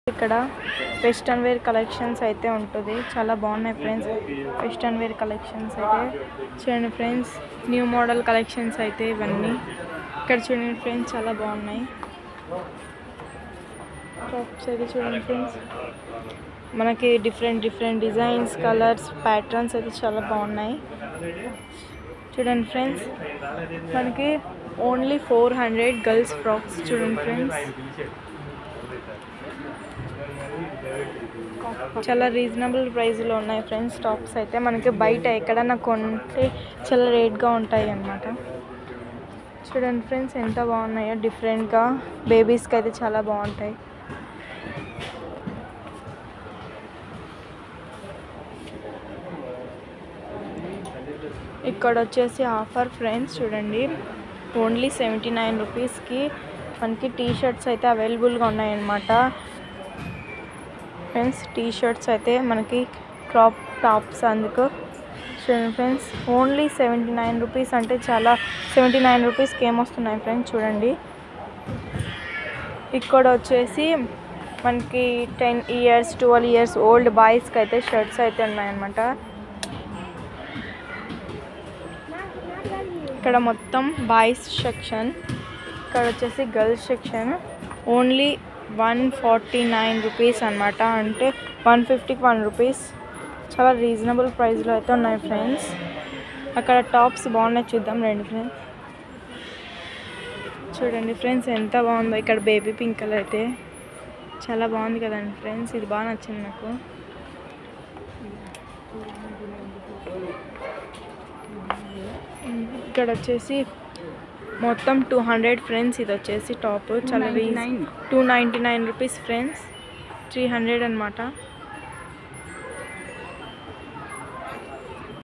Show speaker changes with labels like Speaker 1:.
Speaker 1: ఇక్కడ western wear collections అయితే ఉంటుంది. చాలా బాగున్నాయి ఫ్రెండ్స్. వెస్టర్న్ వేర్ కలెక్షన్స్ అయితే చూడండి ఫ్రెండ్స్. న్యూ మోడల్ కలెక్షన్స్ అయితే ఇవన్నీ ఇక్కడ చూడండి ఫ్రెండ్స్. చాలా బాగున్నాయి టాప్స్ అయితే చూడండి ఫ్రెండ్స్. మనకి డిఫరెంట్ డిజైన్స్, కలర్స్, ప్యాటర్న్స్ అయితే చాలా బాగున్నాయి చూడండి ఫ్రెండ్స్. మనకి ఓన్లీ 400 గర్ల్స్ ఫ్రాక్స్ చూడండి ఫ్రెండ్స్. చాలా రీజనబుల్ ప్రైస్లో ఉన్నాయి ఫ్రెండ్స్. టాప్స్ అయితే మనకి బయట ఎక్కడన్నా కొంటే చాలా రేట్గా ఉంటాయి అన్నమాట. చూడండి ఫ్రెండ్స్ ఎంత బాగున్నాయో డిఫరెంట్గా. బేబీస్కి అయితే చాలా బాగుంటాయి. ఇక్కడ వచ్చేసి ఆఫర్ ఫ్రెండ్స్ చూడండి. ఓన్లీ 79 రూపీస్కి మనకి టీ షర్ట్స్ అయితే అవైలబుల్గా ఉన్నాయన్నమాట ఫ్రెండ్స్. టీ షర్ట్స్ అయితే మనకి క్రాప్ టాప్స్ అందుకు చూడండి ఫ్రెండ్స్. ఓన్లీ 79 రూపీస్ అంటే చాలా 79 రూపీస్కి ఏమొస్తున్నాయి ఫ్రెండ్స్ చూడండి. ఇక్కడ వచ్చేసి మనకి 10 years 12 years ఓల్డ్ బాయ్స్కి అయితే షర్ట్స్ అయితే ఉన్నాయన్నమాట. ఇక్కడ మొత్తం బాయ్స్ సెక్షన్, ఇక్కడ వచ్చేసి గర్ల్స్ సెక్షన్. ఓన్లీ 149 రూపీస్ అనమాట. అంటే 150కి 1 రూపీస్. చాలా రీజనబుల్ ప్రైస్లో అయితే ఉన్నాయి ఫ్రెండ్స్. అక్కడ టాప్స్ బాగున్నాయి, చూద్దాం రండి ఫ్రెండ్స్. చూడండి ఫ్రెండ్స్ ఎంత బాగుందో. ఇక్కడ బేబీ పింక్ కలర్ అయితే చాలా బాగుంది కదండి ఫ్రెండ్స్. ఇది బాగా నచ్చింది నాకు. ఇక్కడ వచ్చేసి మొత్తం 200 ఫ్రెండ్స్. ఇది వచ్చేసి టాప్ చాలా 299 రూపీస్ ఫ్రెండ్స్. 300 అనమాట.